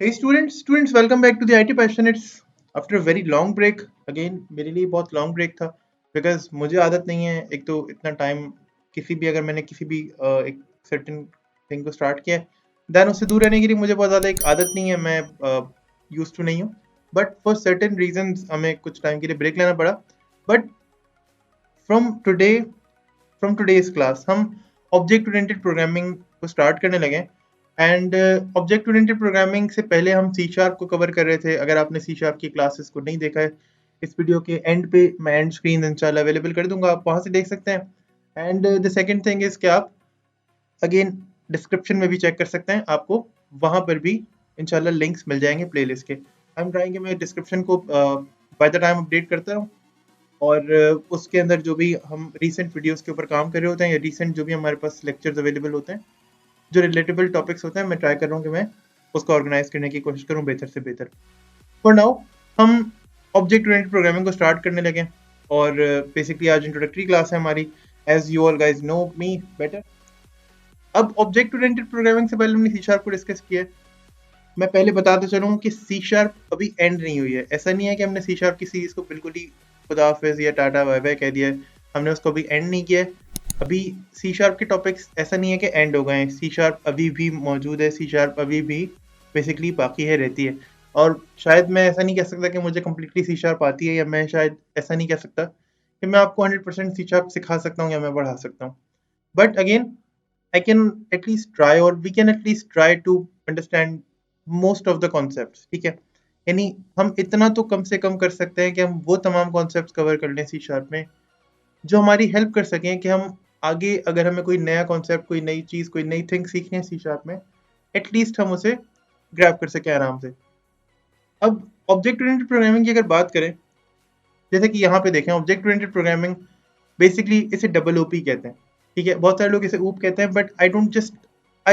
Hey students, welcome back to the IT Passionates. After a very long break, again मेरे लिए बहुत long break था because मुझे आदत नहीं है एक तो इतना टाइम किसी भी अगर मैंने किसी भी एक certain thing को start किया है then उससे दूर रहने के लिए मुझे बहुत ज़्यादा एक आदत नहीं है मैं used to नहीं हूँ but for certain reasons हमें कुछ टाइम के लिए break लेना पड़ा but from today from today's class हम ऑब्जेक्ट ओरिएंटेड प्रोग्रामिंग को स्टार्ट करने लगे एंड ऑब्जेक्ट ओरिएंटेड प्रोग्रामिंग से पहले हम सी शार्प को कवर कर रहे थे। अगर आपने सी शार्प की क्लासेस को नहीं देखा है, इस वीडियो के एंड पे मैं एंड स्क्रीन इंशाल्लाह अवेलेबल कर दूंगा, आप वहां से देख सकते हैं। And the second thing is कि आप अगेन डिस्क्रिप्शन में भी चेक कर सकते हैं, आपको वहां पर भी इंशाल्लाह लिंक्स मिल जाएंगे प्लेलिस्ट के। आई एम ट्राइंग कि मैं डिस्क्रिप्शन को बाय द टाइम अपडेट करता रहूँ और उसके अंदर जो भी हम रीसेंट वीडियोस के ऊपर काम कर रहे होते हैं या रीसेंट जो भी हमारे पास लेक्चर्स अवेलेबल होते हैं, जो रिलेटेबल टॉपिक्स होते हैं, मैं ट्राई कर रहा हूँ कि मैं उसको ऑर्गेनाइज करने की कोशिश करूँ बेहतर से बेहतर। फॉर नाउ हम ऑब्जेक्ट ओरिएंटेड प्रोग्रामिंग को स्टार्ट करने लगे और बेसिकली आज इंट्रोडक्टरी क्लास है हमारी, as you all guys know me better. अब ऑब्जेक्ट ओरिएंटेड प्रोग्रामिंग से पहले हमने सी शार्प को डिस्कस किया है। मैं पहले बताते चलूँ कि सी शार्प अभी एंड नहीं हुई है। ऐसा नहीं है कि हमने सी शार्प की सीरीज को बिल्कुल ही खुदा हाफिज या टाटा बाय बाय कह दिया है, हमने उसको अभी एंड नहीं किया है। अभी सी शार्प के टॉपिक्स ऐसा नहीं है कि एंड हो गए हैं, सी शार्प अभी भी मौजूद है, सी शार्प अभी भी बेसिकली बाकी है, रहती है। और शायद मैं ऐसा नहीं कह सकता कि मुझे कम्प्लीटली सी शार्प आती है, या मैं शायद ऐसा नहीं कह सकता कि मैं आपको 100% सी शार्प सिखा सकता हूँ या मैं बढ़ा सकता हूँ। But again I can at least try, or we can at least try to understand most of the concepts, ठीक है। यानी हम इतना तो कम से कम कर सकते हैं कि हम वो तमाम कॉन्सेप्ट्स कवर कर लें सी शार्प में जो हमारी हेल्प कर सकें कि हम आगे अगर हमें कोई नया कॉन्सेप्ट, कोई नई चीज़, कोई नई थिंग सीखनी है सी शार्प में, एटलीस्ट हम उसे ग्रैब कर सकें आराम से। अब ऑब्जेक्ट ओरिएंटेड प्रोग्रामिंग की अगर बात करें, जैसे कि यहाँ पे देखें, ऑब्जेक्ट ओरिएंटेड प्रोग्रामिंग बेसिकली इसे डबल ओपी कहते हैं, ठीक है। बहुत सारे लोग इसे ऊप कहते हैं, but I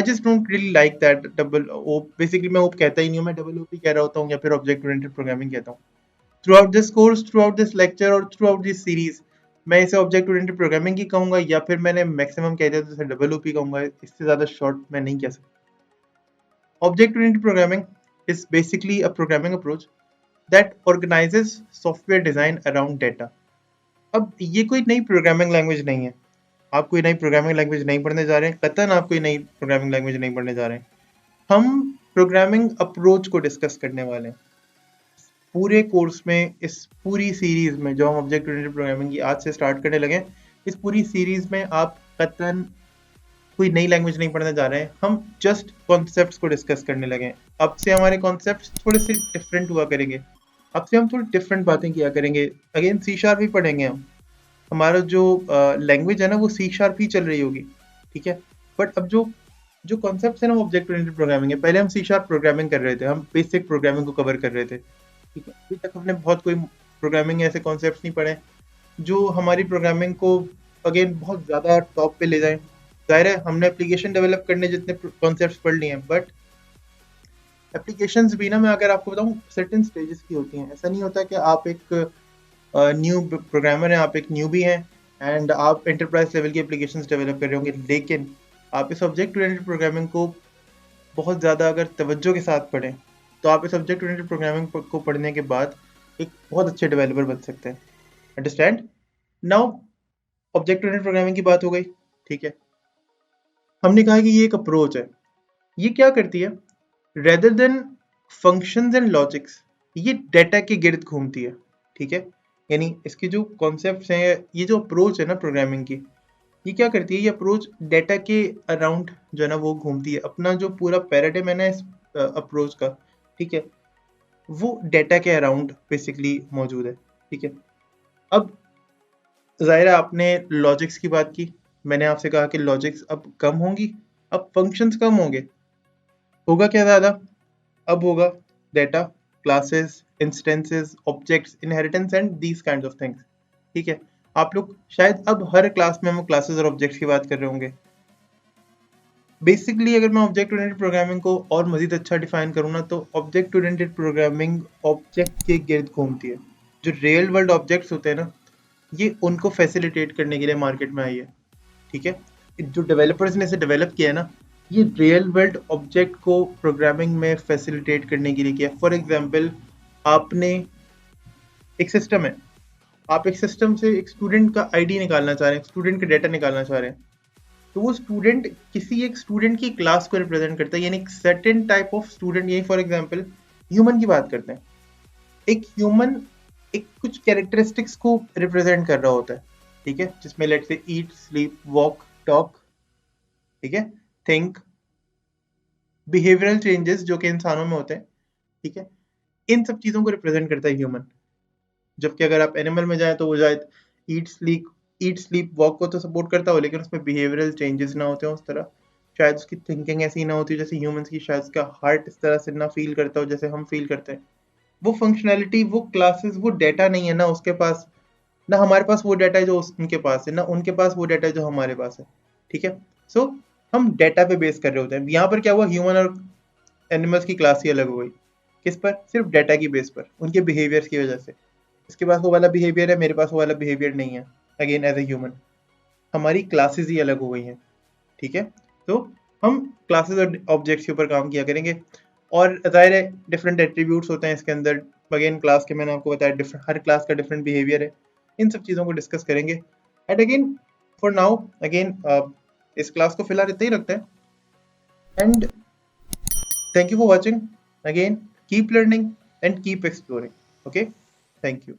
just don't really like that double op. Basically मैं ऊप कहता ही नहीं हूँ, मैं डबल ओपी कह रहा होता हूँ या फिर ऑब्जेक्ट ओरिएंटेड प्रोग्रामिंग कहता हूँ। Through out this course, through out this lecture और थ्रू आउट दिस सीरीज मैं इसे ऑब्जेक्ट ओरिएंटेड प्रोग्रामिंग ही कहूंगा, या फिर मैंने मैक्सिमम कह दिया तो इसे डबल ओपी कहूंगा, इससे ज्यादा शॉर्ट मैं नहीं कह सकता। Object oriented programming is basically a programming approach that organises software design around data. अब ये कोई नई प्रोग्रामिंग लैंग्वेज नहीं है, आप कोई नई प्रोग्रामिंग लैंग्वेज नहीं पढ़ने जा रहे हैं, कतई आप कोई नई प्रोग्रामिंग लैंग्वेज नहीं पढ़ने जा रहे हैं। हम प्रोग्रामिंग अप्रोच को डिस्कस करने वाले हैं पूरे कोर्स में। इस पूरी सीरीज में जो हम ऑब्जेक्ट ओरिएंटेड प्रोग्रामिंग की आज से स्टार्ट करने लगे, इस पूरी सीरीज में आप कतई कोई नई लैंग्वेज नहीं पढ़ने जा रहे हैं, हम जस्ट कॉन्सेप्ट्स को डिस्कस करने लगे। अब से हमारे कॉन्सेप्ट्स थोड़े से डिफरेंट हुआ करेंगे, अब से हम थोड़ी डिफरेंट बातें किया करेंगे। अगेन सी शार्प ही पढ़ेंगे हम, हमारा जो लैंग्वेज है ना वो सी शार्प ही चल रही होगी, ठीक है। बट अब जो जो कॉन्सेप्ट है ना वो ऑब्जेक्ट ओरिएंटेड प्रोग्रामिंग है। पहले हम सी शार्प प्रोग्रामिंग कर रहे थे, हम बेसिक प्रोग्रामिंग को कवर कर रहे थे, ठीक है। अभी तक हमने बहुत कोई प्रोग्रामिंग ऐसे कॉन्सेप्ट नहीं पढ़े जो हमारी प्रोग्रामिंग को अगेन बहुत ज़्यादा टॉप पे ले जाएं। जाहिर है हमने एप्लीकेशन डेवलप करने जितने कॉन्सेप्ट्स पढ़ लिए हैं, बट एप्लीकेशंस भी ना, मैं अगर आपको बताऊं, सर्टेन स्टेजेस की होती हैं। ऐसा नहीं होता कि आप एक न्यू प्रोग्रामर हैं, आप एक न्यू भी हैं एंड आप एंटरप्राइज लेवल की एप्लीकेशंस डेवलप कर रहे होंगे, लेकिन आप इस ऑब्जेक्ट ओरिएंटेड प्रोग्रामिंग को बहुत ज़्यादा अगर तवज्जो के साथ पढ़ें तो आप इस ऑब्जेक्ट ओरिएंटेड प्रोग्रामिंग को पढ़ने के बाद एक बहुत अच्छे डेवलपर बन सकते हैं। Understand now, object oriented programming की बात हो गई, ठीक है। हमने कहा कि ये एक अप्रोच है। ये क्या करती है, rather than functions and logics, ये डेटा के गिर्द घूमती है, ठीक है। यानी इसके जो कॉन्सेप्ट्स हैं, ये जो अप्रोच है ना प्रोग्रामिंग की, ये क्या करती है, ये अप्रोच डेटा के अराउंड जो है ना वो घूमती है। अपना जो पूरा पैराडाइम है ना इस अप्रोच का, ठीक है, वो डेटा के अराउंड बेसिकली मौजूद है, ठीक है। अब जाहिर है आपने लॉजिक्स की बात की, मैंने आपसे कहा कि लॉजिक्स अब कम होंगी, अब फंक्शंस कम होंगे। होगा क्या ज़्यादा, अब होगा data, classes, instances, objects, inheritance and these kind of things, ठीक है। आप लोग शायद अब हर क्लास में हम क्लासेस और ऑब्जेक्ट्स की बात कर रहे होंगे। बेसिकली अगर मैं ऑब्जेक्ट ओरिएंटेड प्रोग्रामिंग को और मजीद अच्छा डिफाइन करूँ ना, तो ऑब्जेक्ट ओरिएंटेड प्रोग्रामिंग ऑब्जेक्ट के गिर्द घूमती है। जो रियल वर्ल्ड ऑब्जेक्ट्स होते हैं ना, ये उनको फैसिलिटेट करने के लिए मार्केट में आई है, ठीक है। जो डेवलपर्स ने इसे डेवलप किया है ना, ये रियल वर्ल्ड ऑब्जेक्ट को प्रोग्रामिंग में फैसिलिटेट करने के लिए किया। फॉर एग्जांपल, आपने एक सिस्टम है, आप एक सिस्टम से एक स्टूडेंट का आईडी निकालना चाह रहे हैं, स्टूडेंट का डेटा निकालना चाह रहे हैं, तो वो स्टूडेंट किसी एक स्टूडेंट की क्लास को रिप्रेजेंट करता है, यानी एक सर्टेन टाइप ऑफ स्टूडेंट। यही फॉर एग्जांपल ह्यूमन की बात करते हैं, एक ह्यूमन एक कुछ कैरेक्टरिस्टिक्स को रिप्रेजेंट कर रहा होता है, ठीक है, जिसमें लेट से ईट, स्लीप, वॉक, टॉक, ठीक है, थिंक, बिहेवियरल चेंजेस जो कि इंसानों में होते हैं, ठीक है, इन सब चीजों को रिप्रेजेंट करता है ह्यूमन। जबकि अगर आप एनिमल में जाए तो वो शायद ईट स्लीप वॉक को तो सपोर्ट करता हो, लेकिन उसमें बिहेवियरल चेंजेस ना होते हो उस तरह, शायद उसकी थिंकिंग ऐसी ना होती जैसे ह्यूमंस की, शायद उसका हार्ट इस तरह से ना फील करता हो जैसे हम फील करते हैं। वो फंक्शनैलिटी, वो क्लासेस, वो डेटा नहीं है ना उसके पास, ना हमारे पास वो डेटा है जो उनके पास है, ना उनके पास वो डेटा है जो हमारे पास है, ठीक है। सो हम डेटा पे बेस कर रहे होते हैं। यहाँ पर क्या हुआ, ह्यूमन और एनिमल्स की क्लास ही अलग हो गई, किस पर, सिर्फ डेटा की बेस पर, उनके बिहेवियर्स की वजह से। इसके पास वो वाला बिहेवियर है, मेरे पास वो वाला बिहेवियर नहीं है, अगेन एज ए ह्यूमन हमारी क्लासेस ही अलग हो गई हैं, ठीक है। तो हम क्लासेस और ऑब्जेक्ट्स के ऊपर काम किया करेंगे, और जाहिर है डिफरेंट एट्रीब्यूट्स होते हैं इसके अंदर। अगेन क्लास के मैंने आपको बताया डिफरेंट, हर क्लास का डिफरेंट बिहेवियर है। इन सब चीज़ों को डिस्कस करेंगे। And again for now, again इस क्लास को फिलहाल इतना ही रखते हैं। And thank you for watching. Again, keep learning and keep exploring. Okay, thank you.